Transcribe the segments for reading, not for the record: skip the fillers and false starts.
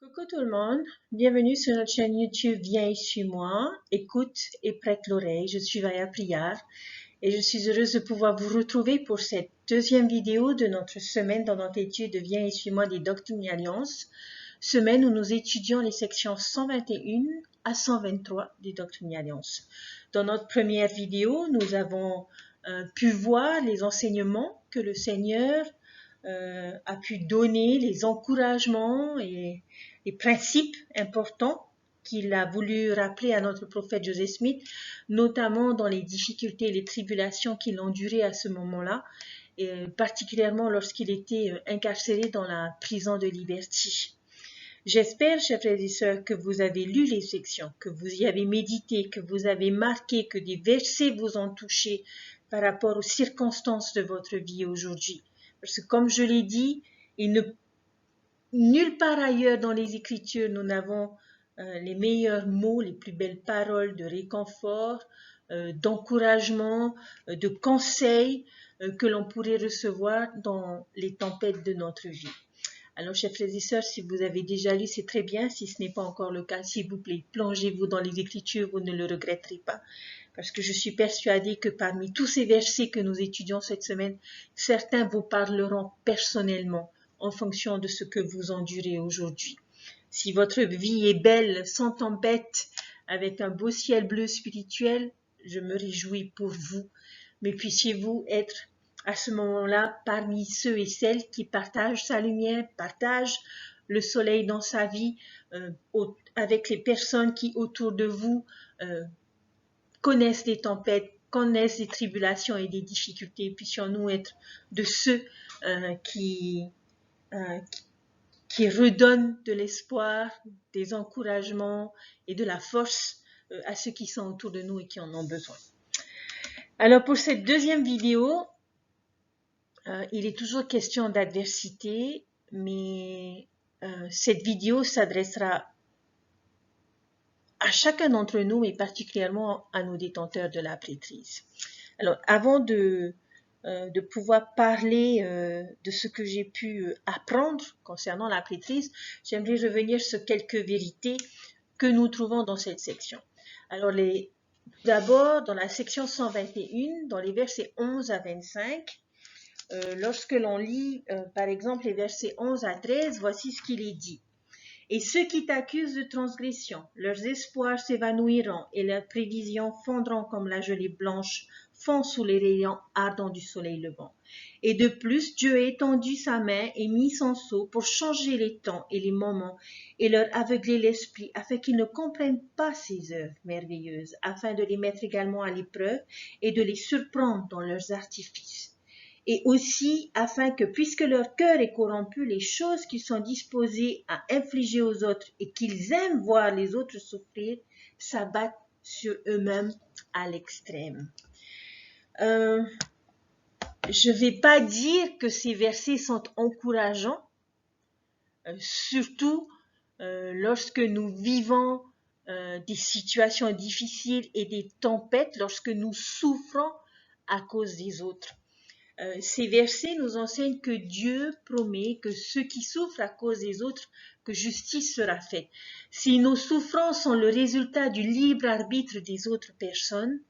Coucou tout le monde, bienvenue sur notre chaîne YouTube Viens et suis-moi, écoute et prête l'oreille. Je suis Vaya Priar et je suis heureuse de pouvoir vous retrouver pour cette deuxième vidéo de notre semaine dans notre étude de Viens et suis-moi des Doctrines et Alliances, semaine où nous étudions les sections 121 à 123 des Doctrines et Alliances. Dans notre première vidéo, nous avons pu voir les enseignements que le Seigneur a pu donner, les encouragements et les principes importants qu'il a voulu rappeler à notre prophète Joseph Smith, notamment dans les difficultés et les tribulations qu'il endurait à ce moment-là, et particulièrement lorsqu'il était incarcéré dans la prison de Liberty. J'espère, chers frères et sœurs, que vous avez lu les sections, que vous y avez médité, que vous avez marqué, que des versets vous ont touché par rapport aux circonstances de votre vie aujourd'hui. Parce que comme je l'ai dit, nulle part ailleurs dans les Écritures, nous n'avons les meilleurs mots, les plus belles paroles de réconfort, d'encouragement, de conseils que l'on pourrait recevoir dans les tempêtes de notre vie. Alors, chers frères et sœurs, si vous avez déjà lu, c'est très bien. Si ce n'est pas encore le cas, s'il vous plaît, plongez-vous dans les Écritures, vous ne le regretterez pas. Parce que je suis persuadée que parmi tous ces versets que nous étudions cette semaine, certains vous parleront personnellement en fonction de ce que vous endurez aujourd'hui. Si votre vie est belle, sans tempête, avec un beau ciel bleu spirituel, je me réjouis pour vous. Mais puissiez-vous être à ce moment-là parmi ceux et celles qui partagent sa lumière, partagent le soleil dans sa vie, avec les personnes qui autour de vous connaissent des tempêtes, connaissent des tribulations et des difficultés. Puissions-nous être de ceux qui redonnent de l'espoir, des encouragements et de la force à ceux qui sont autour de nous et qui en ont besoin. Alors pour cette deuxième vidéo, il est toujours question d'adversité, mais cette vidéo s'adressera à chacun d'entre nous et particulièrement à nos détenteurs de la prêtrise. Alors, avant de pouvoir parler de ce que j'ai pu apprendre concernant la prêtrise, j'aimerais revenir sur quelques vérités que nous trouvons dans cette section. Alors, d'abord, dans la section 121, dans les versets 11 à 25, lorsque l'on lit, par exemple, les versets 11 à 13, voici ce qu'il est dit. Et ceux qui t'accusent de transgression, leurs espoirs s'évanouiront et leurs prévisions fondront comme la gelée blanche fond sous les rayons ardents du soleil levant. Et de plus, Dieu a étendu sa main et mis son sceau pour changer les temps et les moments et leur aveugler l'esprit afin qu'ils ne comprennent pas ces œuvres merveilleuses, afin de les mettre également à l'épreuve et de les surprendre dans leurs artifices. Et aussi afin que, puisque leur cœur est corrompu, les choses qu'ils sont disposés à infliger aux autres et qu'ils aiment voir les autres souffrir, s'abattent sur eux-mêmes à l'extrême. Je ne vais pas dire que ces versets sont encourageants, surtout lorsque nous vivons des situations difficiles et des tempêtes, lorsque nous souffrons à cause des autres. Ces versets nous enseignent que Dieu promet que ceux qui souffrent à cause des autres, que justice sera faite. Si nos souffrances sont le résultat du libre arbitre des autres personnes,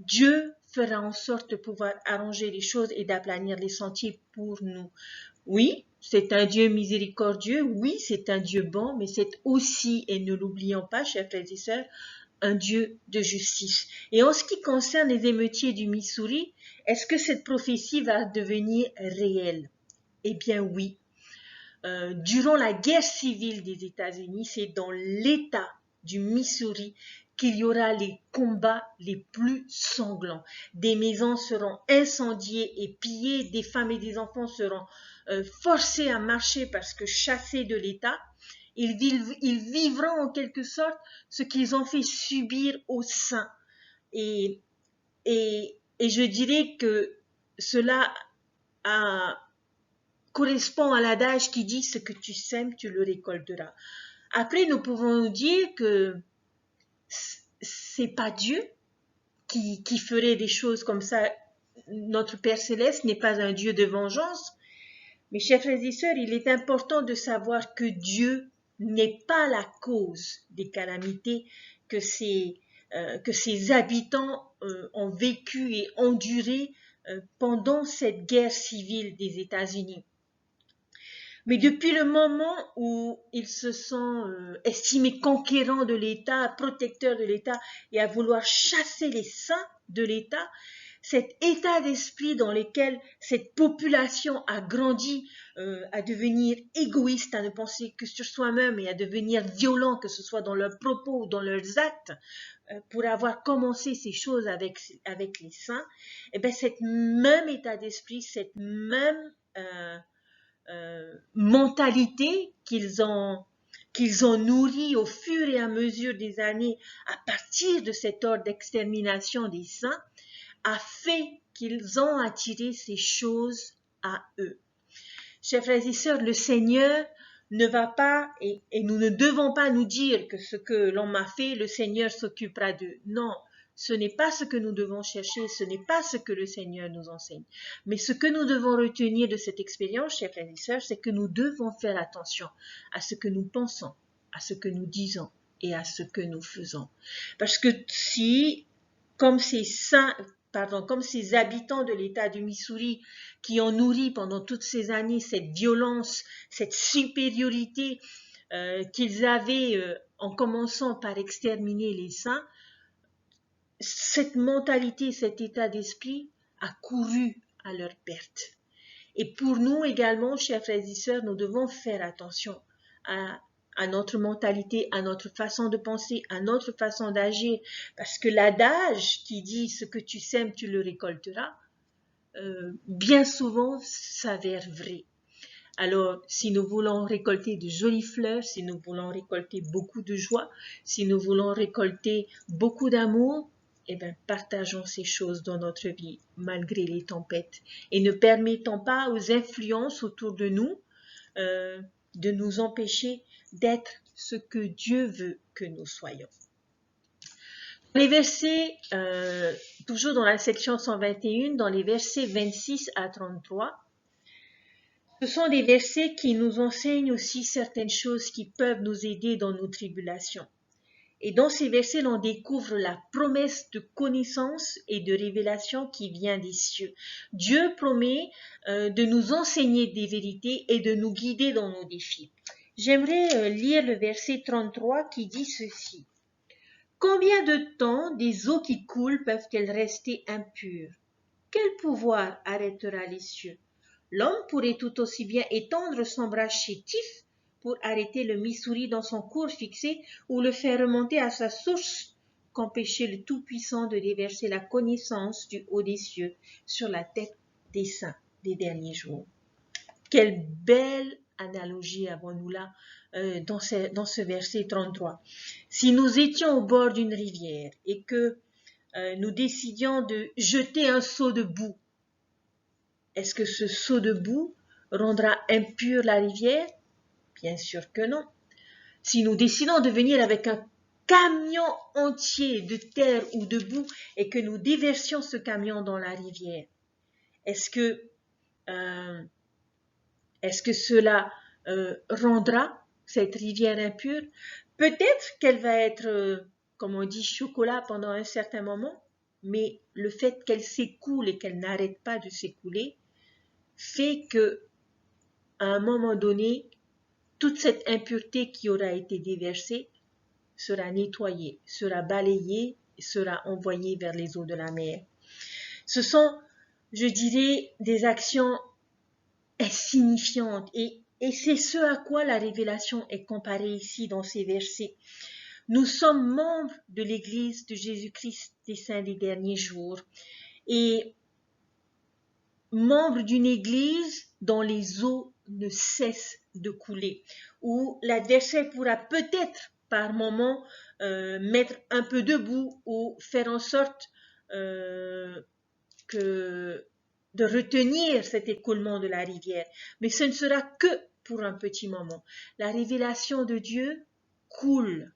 Dieu fera en sorte de pouvoir arranger les choses et d'aplanir les sentiers pour nous. Oui, c'est un Dieu miséricordieux, oui, c'est un Dieu bon, mais c'est aussi, et ne l'oublions pas, chers frères et sœurs, un Dieu de justice. Et en ce qui concerne les émeutiers du Missouri, est-ce que cette prophétie va devenir réelle? Eh bien oui. Durant la guerre civile des États-Unis, c'est dans l'État du Missouri qu'il y aura les combats les plus sanglants. Des maisons seront incendiées et pillées, des femmes et des enfants seront forcés à marcher parce que chassés de l'État. Ils vivront en quelque sorte ce qu'ils ont fait subir aux saints. Et je dirais que cela correspond à l'adage qui dit « ce que tu sèmes, tu le récolteras ». Après, nous pouvons nous dire que c'est pas Dieu qui ferait des choses comme ça. Notre Père Céleste n'est pas un Dieu de vengeance. Mais chers frères et sœurs, il est important de savoir que Dieu n'est pas la cause des calamités que ces habitants ont vécu et enduré pendant cette guerre civile des États-Unis. Mais depuis le moment où ils se sont estimés conquérants de l'État, protecteurs de l'État et à vouloir chasser les saints de l'État, cet état d'esprit dans lequel cette population a grandi à devenir égoïste, à ne penser que sur soi-même et à devenir violent, que ce soit dans leurs propos ou dans leurs actes, pour avoir commencé ces choses avec les saints, et bien cet même état d'esprit, cette même mentalité qu'ils ont nourrie au fur et à mesure des années à partir de cet ordre d'extermination des saints, a fait qu'ils ont attiré ces choses à eux. Chers frères et sœurs, le Seigneur ne va pas, et nous ne devons pas nous dire que ce que l'on m'a fait, le Seigneur s'occupera d'eux. Non, ce n'est pas ce que nous devons chercher, ce n'est pas ce que le Seigneur nous enseigne. Mais ce que nous devons retenir de cette expérience, chers frères et sœurs, c'est que nous devons faire attention à ce que nous pensons, à ce que nous disons et à ce que nous faisons. Parce que si, comme ces habitants de l'État du Missouri qui ont nourri pendant toutes ces années cette violence, cette supériorité qu'ils avaient en commençant par exterminer les saints, cette mentalité, cet état d'esprit a couru à leur perte. Et pour nous également, chers frères et sœurs, nous devons faire attention à notre mentalité, à notre façon de penser, à notre façon d'agir, parce que l'adage qui dit ce que tu sèmes, tu le récolteras, bien souvent s'avère vrai. Alors, si nous voulons récolter de jolies fleurs, si nous voulons récolter beaucoup de joie, si nous voulons récolter beaucoup d'amour, eh bien, partageons ces choses dans notre vie, malgré les tempêtes, et ne permettons pas aux influences autour de nous de nous empêcher d'être ce que Dieu veut que nous soyons. Les versets, toujours dans la section 121, dans les versets 26 à 33, ce sont des versets qui nous enseignent aussi certaines choses qui peuvent nous aider dans nos tribulations. Et dans ces versets, on découvre la promesse de connaissance et de révélation qui vient des cieux. Dieu promet de nous enseigner des vérités et de nous guider dans nos défis. J'aimerais lire le verset 33 qui dit ceci. « Combien de temps des eaux qui coulent peuvent-elles rester impures? Quel pouvoir arrêtera les cieux? L'homme pourrait tout aussi bien étendre son bras chétif pour arrêter le Missouri dans son cours fixé ou le faire remonter à sa source qu'empêcher le Tout-Puissant de déverser la connaissance du haut des cieux sur la tête des saints des derniers jours. » Quelle belle analogie avons-nous là dans ce verset 33. Si nous étions au bord d'une rivière et que nous décidions de jeter un seau de boue, est-ce que ce seau de boue rendra impure la rivière? Bien sûr que non. Si nous décidons de venir avec un camion entier de terre ou de boue et que nous déversions ce camion dans la rivière, est-ce que cela rendra cette rivière impure? Peut-être qu'elle va être, comme on dit, chocolat pendant un certain moment, mais le fait qu'elle s'écoule et qu'elle n'arrête pas de s'écouler fait que, à un moment donné, toute cette impureté qui aura été déversée sera nettoyée, sera balayée et sera envoyée vers les eaux de la mer. Ce sont, je dirais, des actions insignifiantes et c'est ce à quoi la révélation est comparée ici dans ces versets. Nous sommes membres de l'Église de Jésus-Christ des Saints des derniers jours et membres d'une Église dont les eaux ne cessent de couler, où l'adversaire pourra peut-être par moment mettre un peu de boue ou faire en sorte de retenir cet écoulement de la rivière. Mais ce ne sera que pour un petit moment. La révélation de Dieu coule.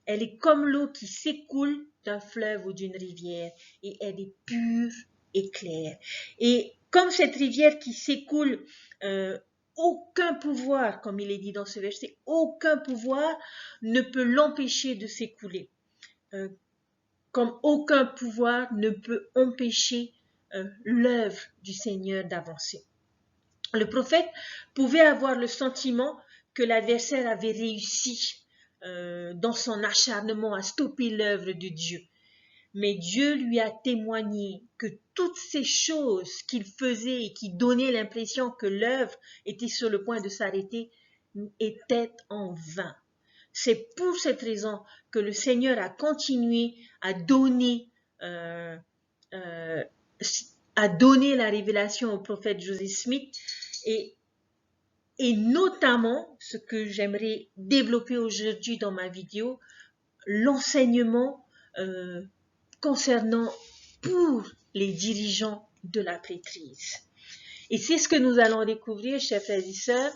Elle est comme l'eau qui s'écoule d'un fleuve ou d'une rivière et elle est pure et claire. Et comme cette rivière qui s'écoule aucun pouvoir, comme il est dit dans ce verset, aucun pouvoir ne peut l'empêcher de s'écouler. Comme aucun pouvoir ne peut empêcher l'œuvre du Seigneur d'avancer. Le prophète pouvait avoir le sentiment que l'adversaire avait réussi dans son acharnement à stopper l'œuvre de Dieu. Mais Dieu lui a témoigné que toutes ces choses qu'il faisait et qui donnaient l'impression que l'œuvre était sur le point de s'arrêter étaient en vain. C'est pour cette raison que le Seigneur a continué à donner la révélation au prophète Joseph Smith et notamment ce que j'aimerais développer aujourd'hui dans ma vidéo, l'enseignement concernant pour les dirigeants de la prêtrise. Et c'est ce que nous allons découvrir, chers frères et sœurs,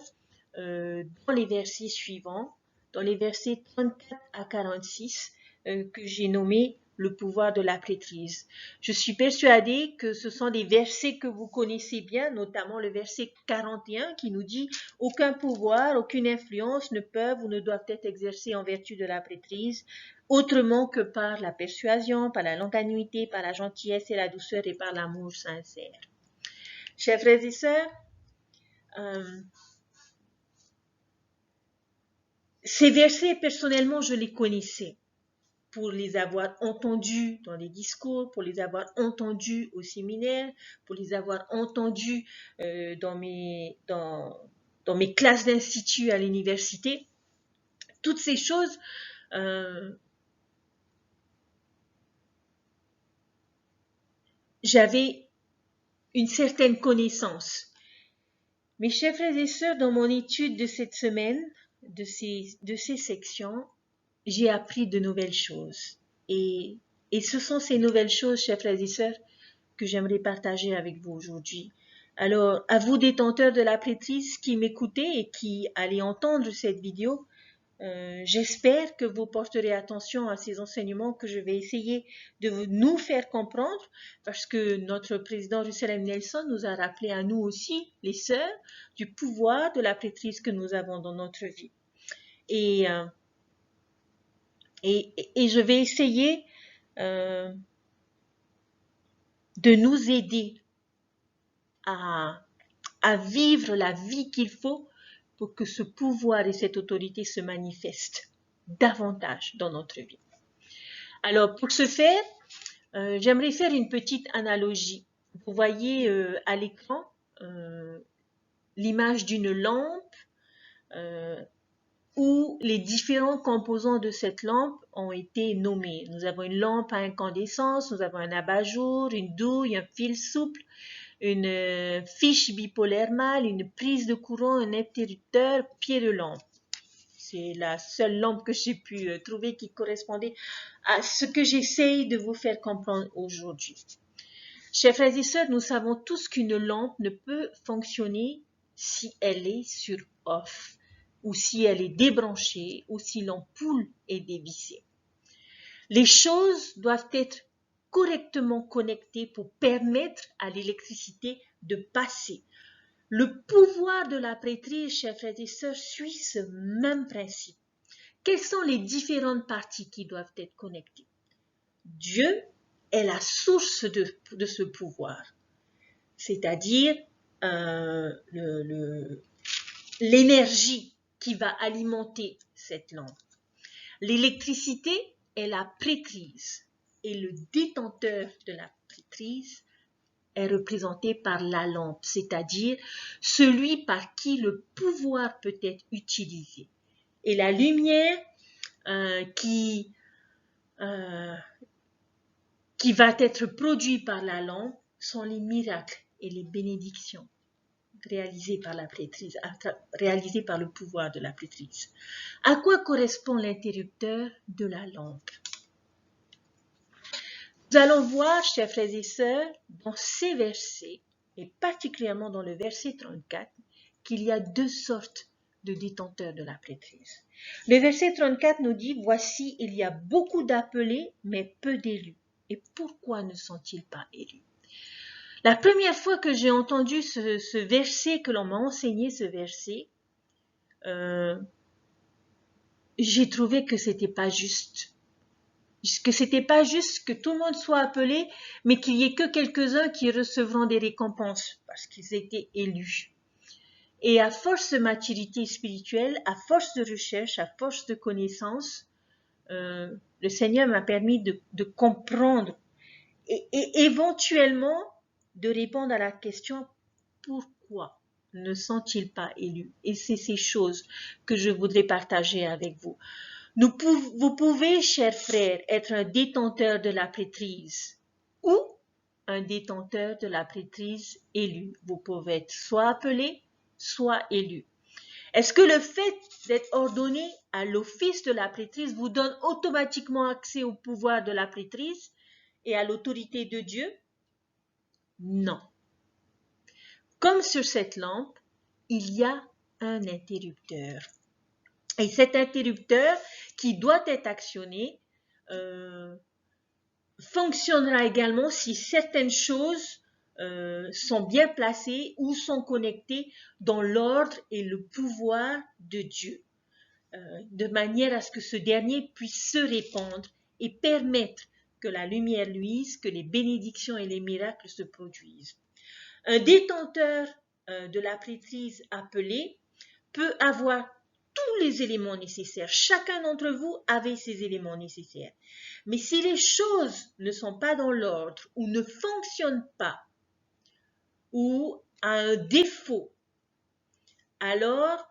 dans les versets suivants, dans les versets 34 à 46, que j'ai nommé le pouvoir de la prêtrise. Je suis persuadée que ce sont des versets que vous connaissez bien, notamment le verset 41 qui nous dit « Aucun pouvoir, aucune influence ne peuvent ou ne doivent être exercés en vertu de la prêtrise, autrement que par la persuasion, par la longanimité, par la gentillesse et la douceur et par l'amour sincère. » Chers frères et sœurs, ces versets, personnellement, je les connaissais pour les avoir entendus dans les discours, pour les avoir entendus au séminaire, pour les avoir entendus dans mes classes d'institut à l'université. Toutes ces choses, j'avais une certaine connaissance. Mes chers frères et sœurs, dans mon étude de cette semaine, de ces sections, j'ai appris de nouvelles choses. Et ce sont ces nouvelles choses, chers frères et sœurs, que j'aimerais partager avec vous aujourd'hui. Alors, à vous détenteurs de la prêtrise qui m'écoutez et qui allez entendre cette vidéo, j'espère que vous porterez attention à ces enseignements que je vais essayer de nous faire comprendre, parce que notre président Russell M. Nelson nous a rappelé à nous aussi, les sœurs, du pouvoir de la prêtrise que nous avons dans notre vie. Et je vais essayer de nous aider à vivre la vie qu'il faut pour que ce pouvoir et cette autorité se manifestent davantage dans notre vie. Alors, pour ce faire, j'aimerais faire une petite analogie. Vous voyez à l'écran l'image d'une lampe où les différents composants de cette lampe ont été nommés. Nous avons une lampe à incandescence, nous avons un abat-jour, une douille, un fil souple, une fiche bipolaire mâle, une prise de courant, un interrupteur, pied de lampe. C'est la seule lampe que j'ai pu trouver qui correspondait à ce que j'essaye de vous faire comprendre aujourd'hui. Chers frères et sœurs, nous savons tous qu'une lampe ne peut fonctionner si elle est sur off, ou si elle est débranchée, ou si l'ampoule est dévissée. Les choses doivent être correctement connectées pour permettre à l'électricité de passer. Le pouvoir de la prêtrise, chers frères et sœurs, suit ce même principe. Quelles sont les différentes parties qui doivent être connectées? Dieu est la source de ce pouvoir, c'est-à-dire l'énergie qui va alimenter cette lampe. L'électricité est la prêtrise et le détenteur de la prêtrise est représenté par la lampe, c'est-à-dire celui par qui le pouvoir peut être utilisé. Et la lumière qui va être produite par la lampe sont les miracles et les bénédictions réalisées par la prêtrise, réalisées par le pouvoir de la prêtrise. À quoi correspond l'interrupteur de la lampe? Nous allons voir, chers frères et sœurs, dans ces versets, et particulièrement dans le verset 34, qu'il y a deux sortes de détenteurs de la prêtrise. Le verset 34 nous dit « Voici, il y a beaucoup d'appelés, mais peu d'élus. Et pourquoi ne sont-ils pas élus ?» La première fois que j'ai entendu ce verset, que l'on m'a enseigné ce verset, j'ai trouvé que c'était pas juste. Que c'était pas juste que tout le monde soit appelé, mais qu'il y ait que quelques-uns qui recevront des récompenses parce qu'ils étaient élus. Et à force de maturité spirituelle, à force de recherche, à force de connaissance, le Seigneur m'a permis de comprendre et éventuellement de répondre à la question pourquoi ne sont-ils pas élus? Et c'est ces choses que je voudrais partager avec vous. Vous pouvez, chers frères, être un détenteur de la prêtrise ou un détenteur de la prêtrise élu. Vous pouvez être soit appelé, soit élu. Est-ce que le fait d'être ordonné à l'office de la prêtrise vous donne automatiquement accès au pouvoir de la prêtrise et à l'autorité de Dieu? Non. Comme sur cette lampe, il y a un interrupteur. Et cet interrupteur qui doit être actionné fonctionnera également si certaines choses sont bien placées ou sont connectées dans l'ordre et le pouvoir de Dieu, de manière à ce que ce dernier puisse se répandre et permettre que la lumière luise, que les bénédictions et les miracles se produisent. Un détenteur de la prêtrise appelé peut avoir tous les éléments nécessaires. Chacun d'entre vous avait ces éléments nécessaires. Mais si les choses ne sont pas dans l'ordre ou ne fonctionnent pas ou à un défaut, alors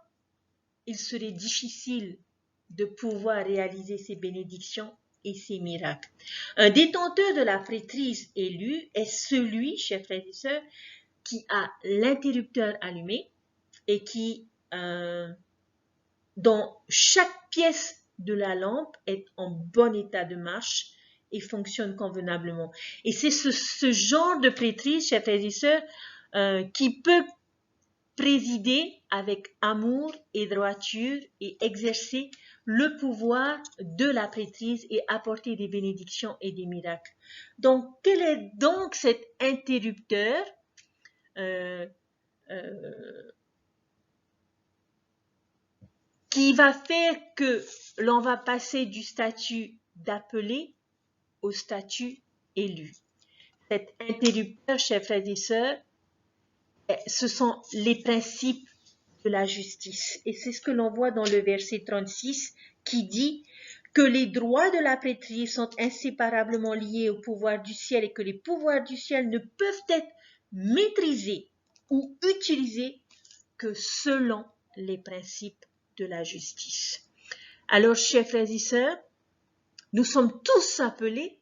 il serait difficile de pouvoir réaliser ces bénédictions et ces miracles. Un détenteur de la prêtrise élue est celui, chers frères et sœurs, qui a l'interrupteur allumé et qui, dont chaque pièce de la lampe est en bon état de marche et fonctionne convenablement. Et c'est ce genre de prêtrise, chers frères et sœurs, qui peut présider avec amour et droiture et exercer le pouvoir de la prêtrise et apporter des bénédictions et des miracles. Donc, quel est donc cet interrupteur qui va faire que l'on va passer du statut d'appelé au statut élu? Cet interrupteur, chers frères et sœurs, ce sont les principes de la justice. Et c'est ce que l'on voit dans le verset 36 qui dit que les droits de la prêtrise sont inséparablement liés au pouvoir du ciel et que les pouvoirs du ciel ne peuvent être maîtrisés ou utilisés que selon les principes de la justice. Alors, chers frères et sœurs, nous sommes tous appelés,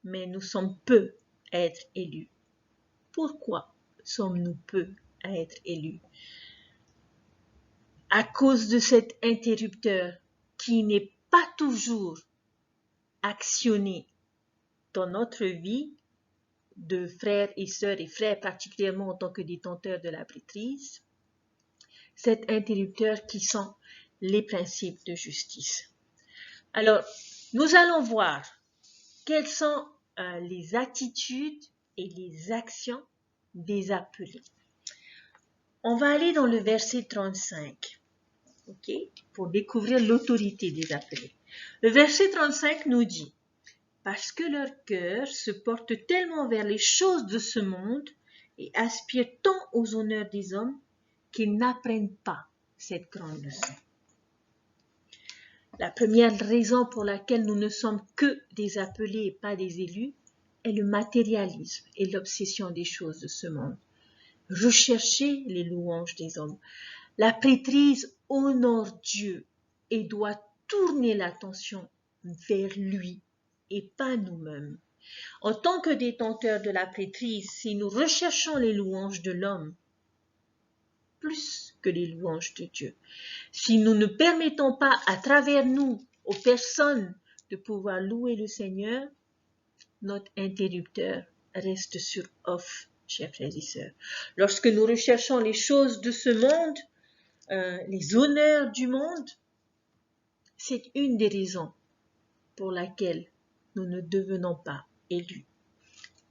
mais nous sommes peu à être élus. Pourquoi sommes-nous peu à être élus? À cause de cet interrupteur qui n'est pas toujours actionné dans notre vie de frères et sœurs et frères particulièrement en tant que détenteurs de la prêtrise, cet interrupteur qui sont les principes de justice. Alors, nous allons voir quelles sont les attitudes et les actions des appelés. On va aller dans le verset 35, pour découvrir l'autorité des appelés. Le verset 35 nous dit « Parce que leur cœur se porte tellement vers les choses de ce monde et aspire tant aux honneurs des hommes qu'ils n'apprennent pas cette grande leçon. » La première raison pour laquelle nous ne sommes que des appelés et pas des élus est le matérialisme et l'obsession des choses de ce monde. Rechercher les louanges des hommes. La prêtrise honore Dieu et doit tourner l'attention vers lui et pas nous-mêmes. En tant que détenteurs de la prêtrise, si nous recherchons les louanges de l'homme plus que les louanges de Dieu, si nous ne permettons pas à travers nous, aux personnes, de pouvoir louer le Seigneur, notre interrupteur reste sur off, chers frères et sœurs. Lorsque nous recherchons les choses de ce monde, les honneurs du monde, c'est une des raisons pour laquelle nous ne devenons pas élus.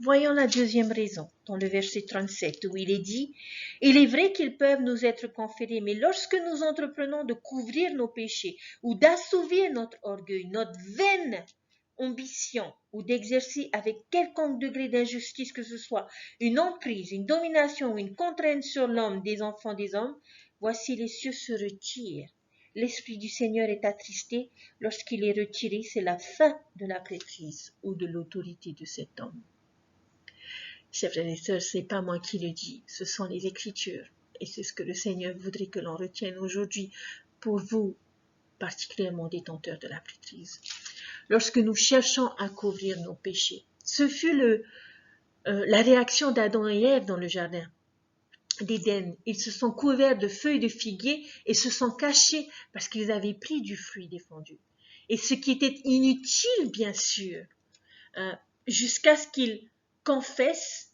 Voyons la deuxième raison, dans le verset 37, où il est dit « Il est vrai qu'ils peuvent nous être conférés, mais lorsque nous entreprenons de couvrir nos péchés ou d'assouvir notre orgueil, notre vaine ambition ou d'exercer avec quelconque degré d'injustice que ce soit une emprise, une domination ou une contrainte sur l'homme des enfants des hommes, voici les cieux se retirent. L'Esprit du Seigneur est attristé. Lorsqu'il est retiré, c'est la fin de la prêtrise ou de l'autorité de cet homme. » Chers frères et sœurs, ce n'est pas moi qui le dis, ce sont les Écritures. Et c'est ce que le Seigneur voudrait que l'on retienne aujourd'hui pour vous, particulièrement détenteurs de la prêtrise. Lorsque nous cherchons à couvrir nos péchés, ce fut la réaction d'Adam et Ève dans le jardin d'Éden. Ils se sont couverts de feuilles de figuier et se sont cachés parce qu'ils avaient pris du fruit défendu. Et ce qui était inutile, bien sûr, jusqu'à ce qu'ils confessent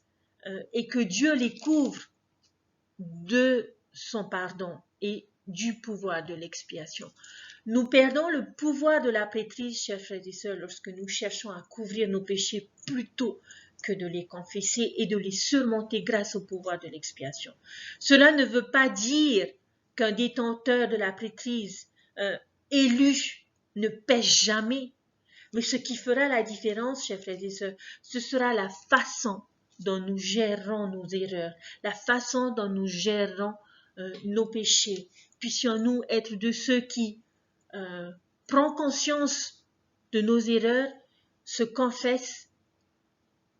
et que Dieu les couvre de son pardon et du pouvoir de l'expiation. Nous perdons le pouvoir de la prêtrise, chers frères et sœurs, lorsque nous cherchons à couvrir nos péchés plutôt que de les confesser et de les surmonter grâce au pouvoir de l'expiation. Cela ne veut pas dire qu'un détenteur de la prêtrise élu ne pêche jamais, mais ce qui fera la différence, chers frères et sœurs, ce sera la façon dont nous gérons nos erreurs, la façon dont nous gérons nos péchés. Puissions-nous être de ceux qui prennent conscience de nos erreurs, se confessent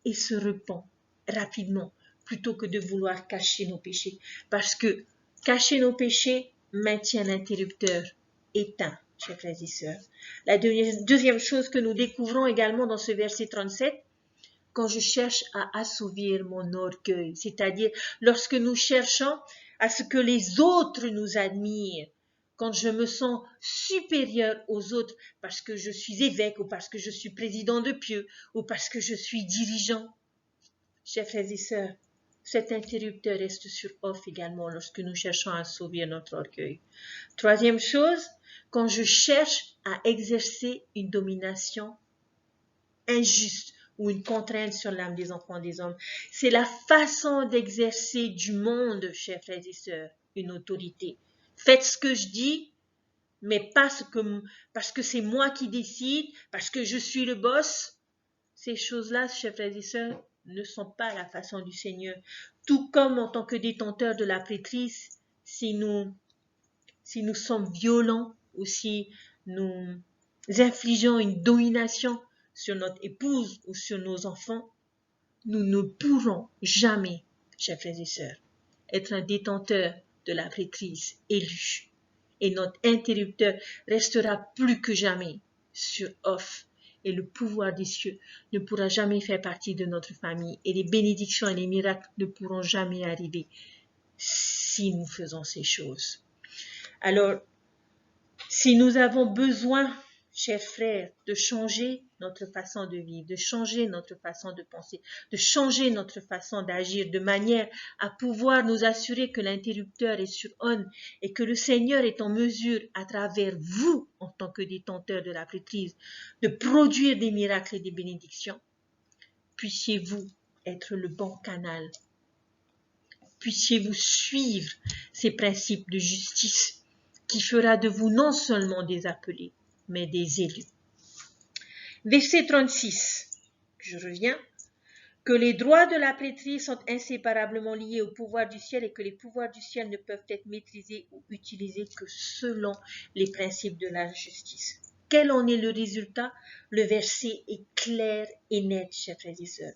et se repentent rapidement, plutôt que de vouloir cacher nos péchés. Parce que cacher nos péchés maintient l'interrupteur éteint, chers frères et sœurs. La deuxième chose que nous découvrons également dans ce verset 37, quand je cherche à assouvir mon orgueil, c'est-à-dire lorsque nous cherchons à ce que les autres nous admirent, quand je me sens supérieur aux autres parce que je suis évêque ou parce que je suis président de Pieux ou parce que je suis dirigeant. Chers frères et sœurs, cet interrupteur reste sur off également lorsque nous cherchons à assouvir notre orgueil. Troisième chose, quand je cherche à exercer une domination injuste ou une contrainte sur l'âme des enfants des hommes. C'est la façon d'exercer du monde, chers frères et sœurs, une autorité. Faites ce que je dis, mais pas parce que c'est moi qui décide, parce que je suis le boss. Ces choses-là, chers frères et sœurs, ne sont pas la façon du Seigneur. Tout comme en tant que détenteurs de la prêtrise, si nous sommes violents ou si nous infligeons une domination sur notre épouse ou sur nos enfants, nous ne pourrons jamais, chers frères et sœurs, être un détenteur de la prêtrise élu. Et notre interrupteur restera plus que jamais sur off. Et le pouvoir des cieux ne pourra jamais faire partie de notre famille. Et les bénédictions et les miracles ne pourront jamais arriver si nous faisons ces choses. Alors, si nous avons besoin, chers frères, de changer notre façon de vivre, de changer notre façon de penser, de changer notre façon d'agir de manière à pouvoir nous assurer que l'interrupteur est sur on et que le Seigneur est en mesure, à travers vous, en tant que détenteur de la prêtrise, de produire des miracles et des bénédictions, puissiez-vous être le bon canal. Puissiez-vous suivre ces principes de justice qui fera de vous non seulement des appelés, mais des élus. Verset 36, je reviens, que les droits de la prêtrise sont inséparablement liés au pouvoir du ciel et que les pouvoirs du ciel ne peuvent être maîtrisés ou utilisés que selon les principes de la justice. Quel en est le résultat? Le verset est clair et net, chers frères et sœurs.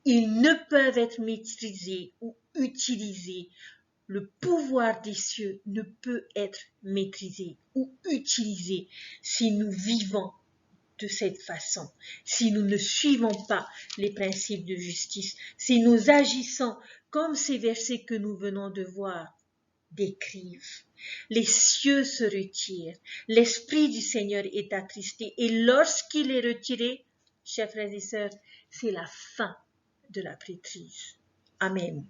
Ils ne peuvent être maîtrisés ou utilisés. Le pouvoir des cieux ne peut être maîtrisé ou utilisé si nous vivons de cette façon, si nous ne suivons pas les principes de justice, si nous agissons comme ces versets que nous venons de voir décrivent. Les cieux se retirent, l'Esprit du Seigneur est attristé et lorsqu'il est retiré, chers frères et sœurs, c'est la fin de la prêtrise. Amen.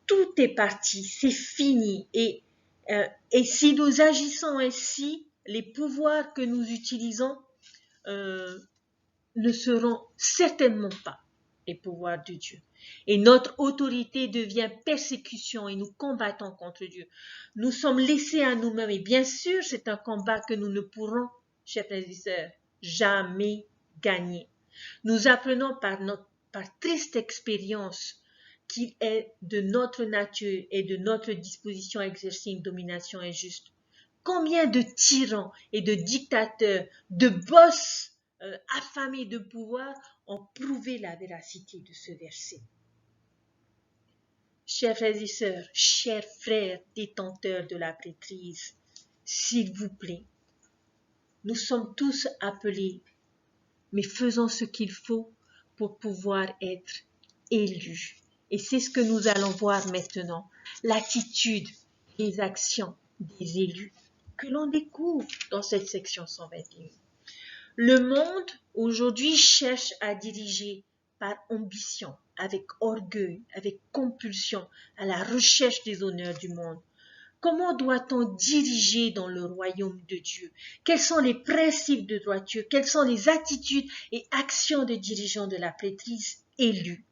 Tout est parti, c'est fini et si nous agissons ainsi, les pouvoirs que nous utilisons ne seront certainement pas les pouvoirs de Dieu. Et notre autorité devient persécution et nous combattons contre Dieu. Nous sommes laissés à nous-mêmes et bien sûr, c'est un combat que nous ne pourrons, chers frères et sœurs, jamais gagner. Nous apprenons par triste expérience qu'il est de notre nature et de notre disposition à exercer une domination injuste. Combien de tyrans et de dictateurs, de boss affamés de pouvoir ont prouvé la véracité de ce verset. Chers frères et sœurs, chers frères détenteurs de la prêtrise, s'il vous plaît, nous sommes tous appelés, mais faisons ce qu'il faut pour pouvoir être élus. Et c'est ce que nous allons voir maintenant, l'attitude, les actions des élus que l'on découvre dans cette section 121. Le monde aujourd'hui cherche à diriger par ambition, avec orgueil, avec compulsion, à la recherche des honneurs du monde. Comment doit-on diriger dans le royaume de Dieu? Quels sont les principes de droiture? Quelles sont les attitudes et actions des dirigeants de la prêtrise élus?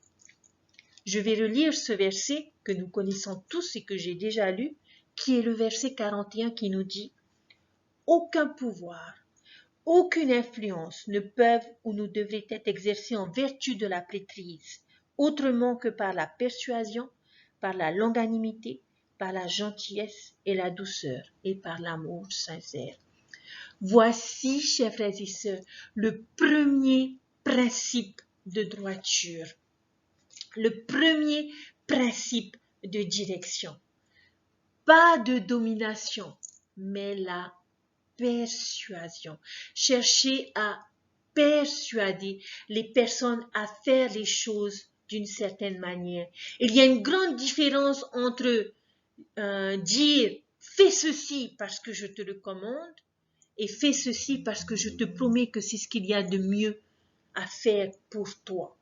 Je vais relire ce verset que nous connaissons tous et que j'ai déjà lu, qui est le verset 41 qui nous dit « Aucun pouvoir, aucune influence ne peuvent ou ne devraient être exercées en vertu de la prêtrise, autrement que par la persuasion, par la longanimité, par la gentillesse et la douceur, et par l'amour sincère. » Voici, chers frères et sœurs, le premier principe de droiture, le premier principe de direction. Pas de domination, mais la persuasion. Chercher à persuader les personnes à faire les choses d'une certaine manière. Il y a une grande différence entre dire fais ceci parce que je te le commande et fais ceci parce que je te promets que c'est ce qu'il y a de mieux à faire pour toi.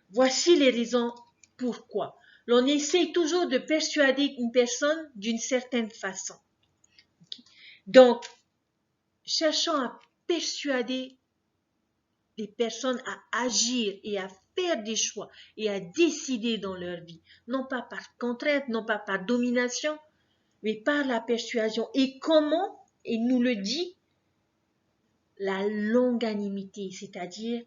Voici les raisons pourquoi. L'on essaie toujours de persuader une personne d'une certaine façon. Donc, cherchons à persuader les personnes à agir et à faire des choix et à décider dans leur vie, non pas par contrainte, non pas par domination, mais par la persuasion. Et comment? Il nous le dit, la longanimité, c'est-à-dire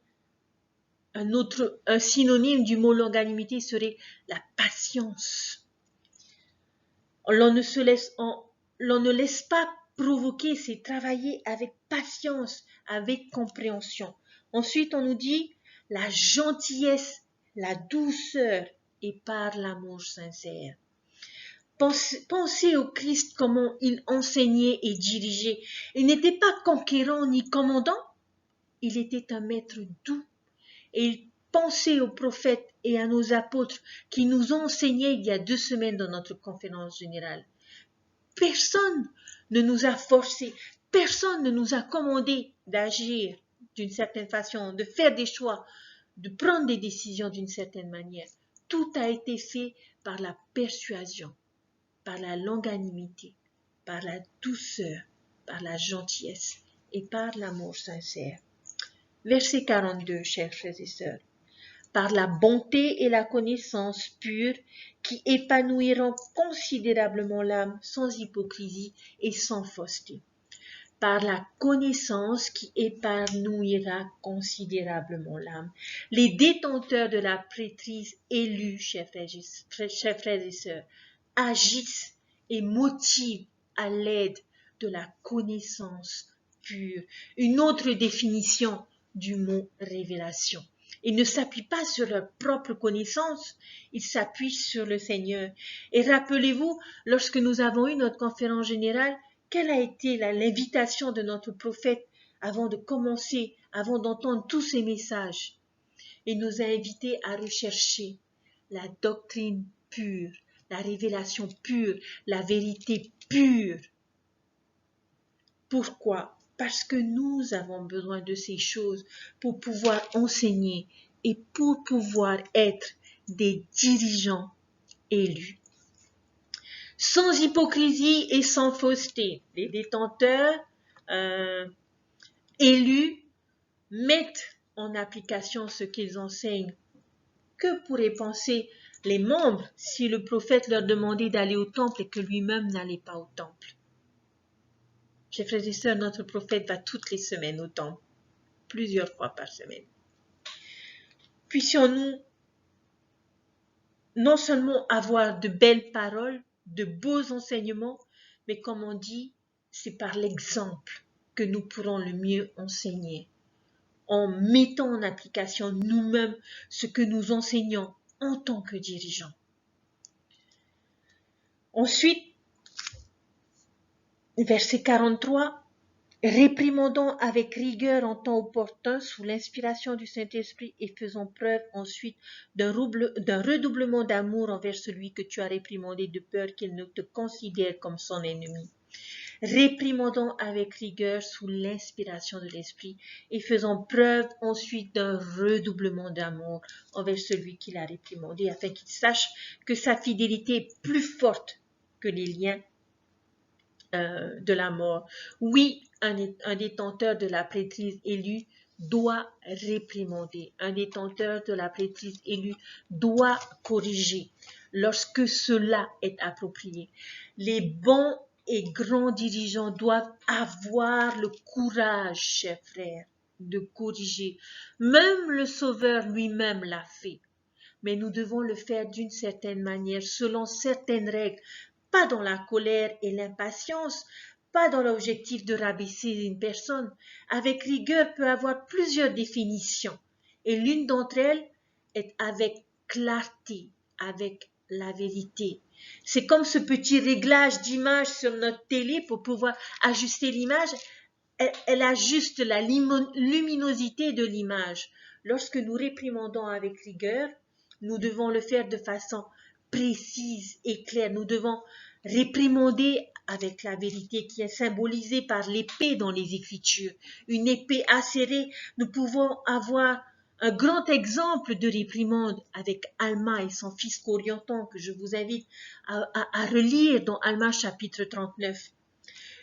un synonyme du mot longanimité serait la patience. L'on ne laisse pas provoquer, c'est travailler avec patience, avec compréhension. Ensuite, on nous dit la gentillesse, la douceur et par l'amour sincère. Pensez au Christ, comment il enseignait et dirigeait. Il n'était pas conquérant ni commandant, il était un maître doux. Et pensez aux prophètes et à nos apôtres qui nous ont enseigné il y a 2 semaines dans notre conférence générale. Personne ne nous a forcés, personne ne nous a commandé d'agir d'une certaine façon, de faire des choix, de prendre des décisions d'une certaine manière. Tout a été fait par la persuasion, par la longanimité, par la douceur, par la gentillesse et par l'amour sincère. Verset 42, chers frères et sœurs. Par la bonté et la connaissance pure qui épanouiront considérablement l'âme sans hypocrisie et sans fausseté. Par la connaissance qui épanouira considérablement l'âme. Les détenteurs de la prêtrise élus, chers frères et sœurs, agissent et motivent à l'aide de la connaissance pure. Une autre définition du mot révélation. Ils ne s'appuient pas sur leur propre connaissance, ils s'appuient sur le Seigneur. Et rappelez-vous, lorsque nous avons eu notre conférence générale, quelle a été l'invitation de notre prophète avant de commencer, avant d'entendre tous ces messages? Il nous a invités à rechercher la doctrine pure, la révélation pure, la vérité pure. Pourquoi? Parce que nous avons besoin de ces choses pour pouvoir enseigner et pour pouvoir être des dirigeants élus. Sans hypocrisie et sans fausseté, les détenteurs élus mettent en application ce qu'ils enseignent Que pourraient penser les membres si le prophète leur demandait d'aller au temple et que lui-même n'allait pas au temple? Chers frères et sœurs, notre prophète va toutes les semaines au temple, plusieurs fois par semaine. Puissions-nous non seulement avoir de belles paroles, de beaux enseignements, mais comme on dit, c'est par l'exemple que nous pourrons le mieux enseigner, en mettant en application nous-mêmes ce que nous enseignons en tant que dirigeants. Ensuite, verset 43, réprimandant avec rigueur en temps opportun sous l'inspiration du Saint-Esprit et faisant preuve ensuite d'un redoublement d'amour envers celui que tu as réprimandé de peur qu'il ne te considère comme son ennemi. Réprimandant avec rigueur sous l'inspiration de l'Esprit et faisant preuve ensuite d'un redoublement d'amour envers celui qui l'a réprimandé afin qu'il sache que sa fidélité est plus forte que les liens de la mort. Oui, un détenteur de la prêtrise élue doit réprimander. Un détenteur de la prêtrise élue doit corriger lorsque cela est approprié. Les bons et grands dirigeants doivent avoir le courage, chers frères, de corriger. Même le Sauveur lui-même l'a fait. Mais nous devons le faire d'une certaine manière, selon certaines règles, pas dans la colère et l'impatience, pas dans l'objectif de rabaisser une personne. Avec rigueur peut avoir plusieurs définitions, et l'une d'entre elles est avec clarté, avec la vérité. C'est comme ce petit réglage d'image sur notre télé pour pouvoir ajuster l'image. Elle ajuste la luminosité de l'image. Lorsque nous réprimandons avec rigueur, nous devons le faire de façon précise et claire. Nous devons réprimander avec la vérité qui est symbolisée par l'épée dans les Écritures. Une épée acérée, nous pouvons avoir un grand exemple de réprimande avec Alma et son fils Corianton que je vous invite à relire dans Alma chapitre 39.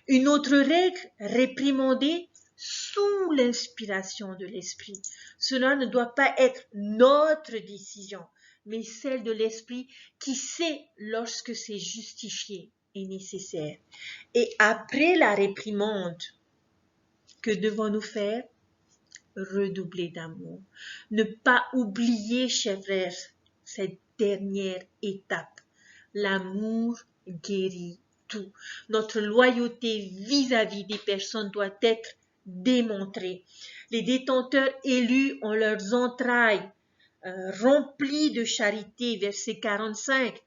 Une autre règle, réprimander sous l'inspiration de l'Esprit. Cela ne doit pas être notre décision, mais celle de l'Esprit qui sait lorsque c'est justifié et nécessaire. Et après la réprimande, que devons-nous faire? Redoubler d'amour. Ne pas oublier, chers frères, cette dernière étape. L'amour guérit tout. Notre loyauté vis-à-vis des personnes doit être démontrée. Les détenteurs élus ont leurs entrailles remplies de charité, verset 45.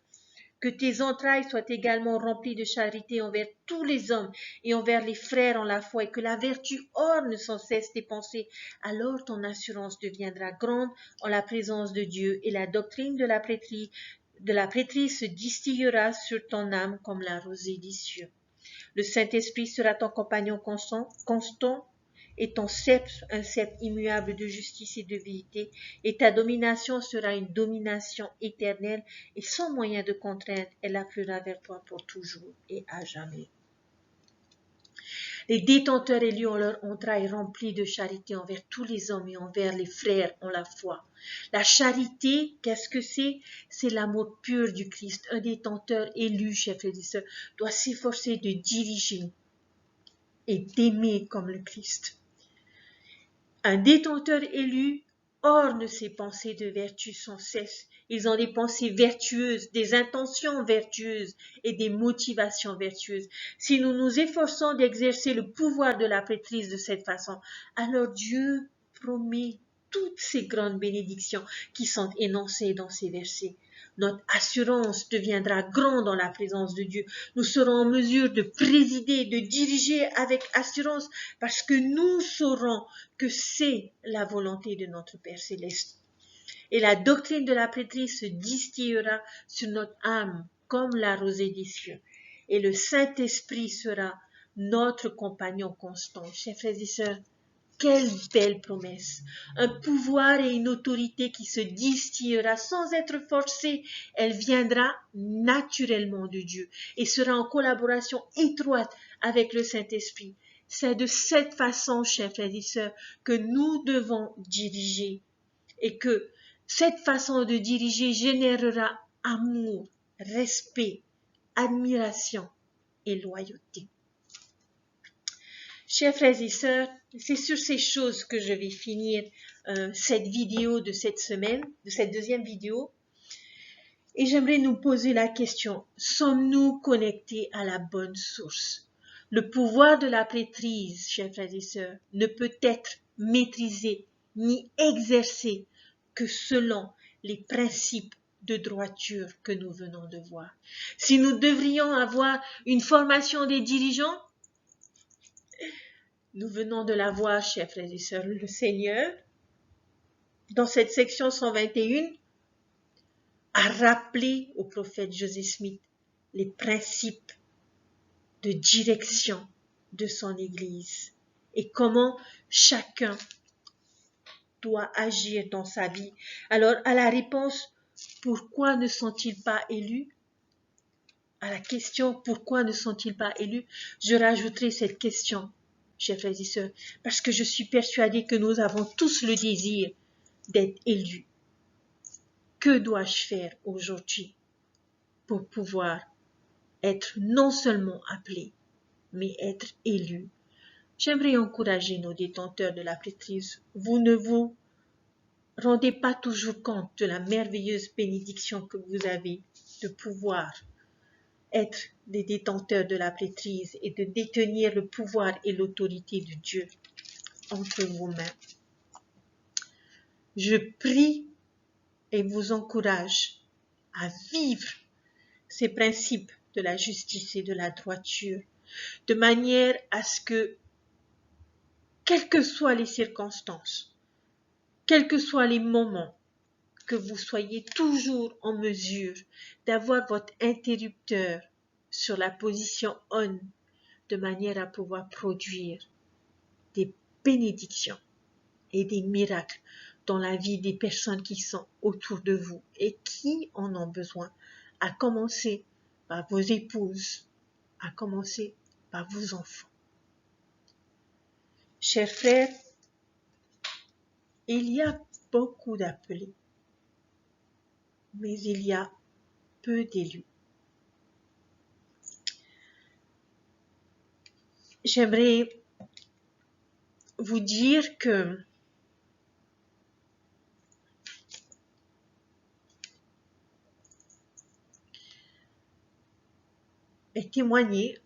Que tes entrailles soient également remplies de charité envers tous les hommes et envers les frères en la foi, et que la vertu orne sans cesse tes pensées. Alors ton assurance deviendra grande en la présence de Dieu, et la doctrine de la prêtrise se distillera sur ton âme comme la rosée des cieux. Le Saint-Esprit sera ton compagnon constant et ton sceptre, un sceptre immuable de justice et de vérité, et ta domination sera une domination éternelle, et sans moyen de contrainte, elle affluera vers toi pour toujours et à jamais. Les détenteurs élus ont leur entrailles remplies de charité envers tous les hommes et envers les frères en la foi. La charité, qu'est-ce que c'est? C'est l'amour pur du Christ. Un détenteur élu, chers frères et sœurs, doit s'efforcer de diriger et d'aimer comme le Christ. Un détenteur élu orne ses pensées de vertu sans cesse. Ils ont des pensées vertueuses, des intentions vertueuses et des motivations vertueuses. Si nous nous efforçons d'exercer le pouvoir de la prêtrise de cette façon, alors Dieu promet toutes ces grandes bénédictions qui sont énoncées dans ces versets. Notre assurance deviendra grande dans la présence de Dieu. Nous serons en mesure de présider, de diriger avec assurance parce que nous saurons que c'est la volonté de notre Père Céleste. Et la doctrine de la prêtrise se distillera sur notre âme comme la rosée des cieux. Et le Saint-Esprit sera notre compagnon constant. Chers frères et sœurs, quelle belle promesse! Un pouvoir et une autorité qui se distillera sans être forcée. Elle viendra naturellement de Dieu et sera en collaboration étroite avec le Saint-Esprit. C'est de cette façon, chers frères et sœurs, que nous devons diriger et que Cette façon de diriger générera amour, respect, admiration et loyauté. Chers frères et sœurs, c'est sur ces choses que je vais finir cette vidéo de cette semaine, de cette deuxième vidéo. Et j'aimerais nous poser la question, sommes-nous connectés à la bonne source? Le pouvoir de la prêtrise, chers frères et sœurs, ne peut être maîtrisé ni exercé que selon les principes de droiture que nous venons de voir. Si nous devrions avoir une formation des dirigeants, nous venons de la voir, chers frères et sœurs, le Seigneur, dans cette section 121, a rappelé au prophète Joseph Smith les principes de direction de son Église et comment chacun doit agir dans sa vie. Alors, à la réponse, pourquoi ne sont-ils pas élus? À la question, pourquoi ne sont-ils pas élus? Je rajouterai cette question, chers frères et sœurs, parce que je suis persuadée que nous avons tous le désir d'être élus. Que dois-je faire aujourd'hui pour pouvoir être non seulement appelé, mais être élu? J'aimerais encourager nos détenteurs de la prêtrise. Vous ne vous rendez pas toujours compte de la merveilleuse bénédiction que vous avez de pouvoir être des détenteurs de la prêtrise et de détenir le pouvoir et l'autorité de Dieu entre vos mains. Je prie et vous encourage à vivre ces principes de la justice et de la droiture, de manière à ce que, quelles que soient les circonstances, quels que soient les moments, que vous soyez toujours en mesure d'avoir votre interrupteur sur la position on, de manière à pouvoir produire des bénédictions et des miracles dans la vie des personnes qui sont autour de vous et qui en ont besoin, à commencer par vos épouses, à commencer par vos enfants. Chers frères, il y a beaucoup d'appelés, mais il y a peu d'élus. J'aimerais vous dire que et témoigner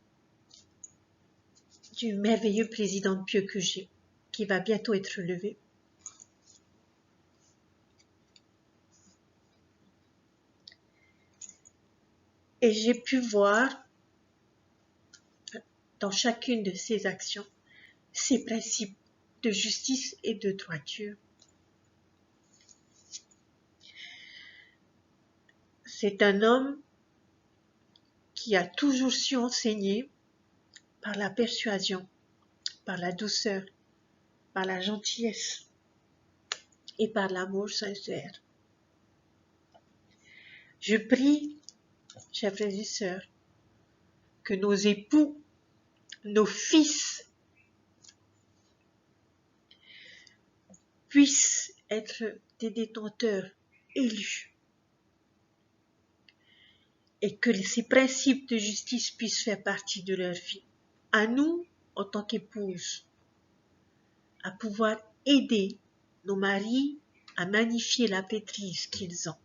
du merveilleux président de Pieux que j'ai, qui va bientôt être levé. Et j'ai pu voir dans chacune de ses actions ses principes de justice et de droiture. C'est un homme qui a toujours su enseigner par la persuasion, par la douceur, par la gentillesse et par l'amour sincère. Je prie, chers frères et sœurs, que nos époux, nos fils puissent être des détenteurs élus et que ces principes de justice puissent faire partie de leur vie. À nous, en tant qu'épouses, à pouvoir aider nos maris à magnifier la prêtrise qu'ils ont,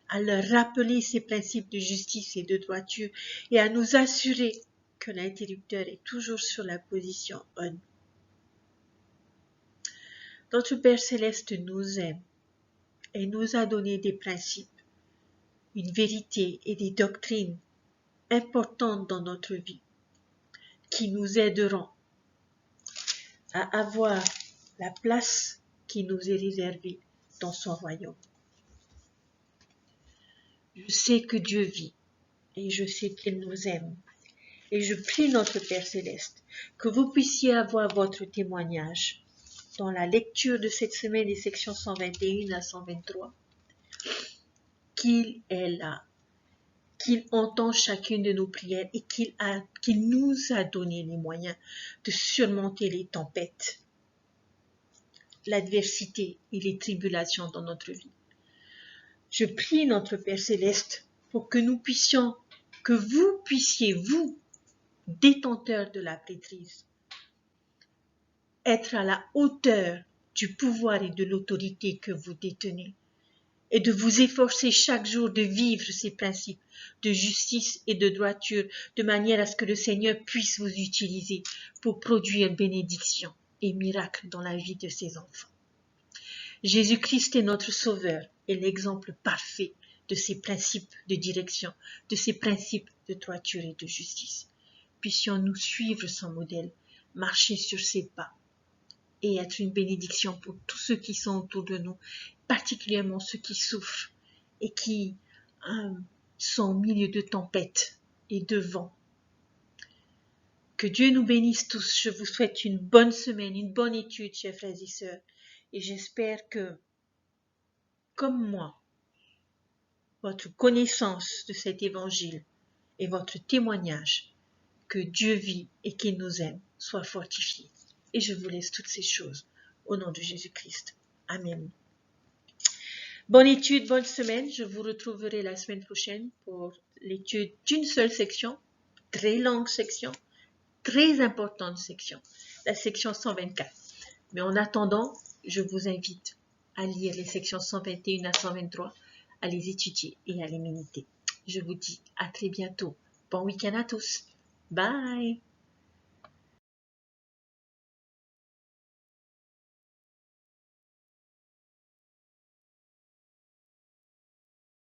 à leur rappeler ces principes de justice et de droiture et à nous assurer que l'interrupteur est toujours sur la position on. Notre Père Céleste nous aime et nous a donné des principes, une vérité et des doctrines importantes dans notre vie qui nous aideront à avoir la place qui nous est réservée dans son royaume. Je sais que Dieu vit et je sais qu'il nous aime. Et je prie notre Père Céleste que vous puissiez avoir votre témoignage dans la lecture de cette semaine des sections 121 à 123, qu'il est là, qu'il entend chacune de nos prières et qu'il nous a donné les moyens de surmonter les tempêtes, l'adversité et les tribulations dans notre vie. Je prie notre Père Céleste pour que nous puissions, que vous puissiez, vous, détenteurs de la prêtrise, être à la hauteur du pouvoir et de l'autorité que vous détenez, et de vous efforcer chaque jour de vivre ces principes de justice et de droiture, de manière à ce que le Seigneur puisse vous utiliser pour produire bénédiction et miracles dans la vie de ses enfants. Jésus-Christ est notre Sauveur et l'exemple parfait de ces principes de direction, de ces principes de droiture et de justice. Puissions-nous suivre son modèle, marcher sur ses pas et être une bénédiction pour tous ceux qui sont autour de nous, particulièrement ceux qui souffrent et qui sont au milieu de tempêtes et de vents. Que Dieu nous bénisse tous. Je vous souhaite une bonne semaine, une bonne étude, chers frères et sœurs. Et j'espère que, comme moi, votre connaissance de cet évangile et votre témoignage que Dieu vit et qu'il nous aime soit fortifié. Et je vous laisse toutes ces choses au nom de Jésus-Christ. Amen. Bonne étude, bonne semaine. Je vous retrouverai la semaine prochaine pour l'étude d'une seule section, très longue section, très importante section, la section 124. Mais en attendant, je vous invite à lire les sections 121 à 123, à les étudier et à les méditer. Je vous dis à très bientôt. Bon week-end à tous. Bye!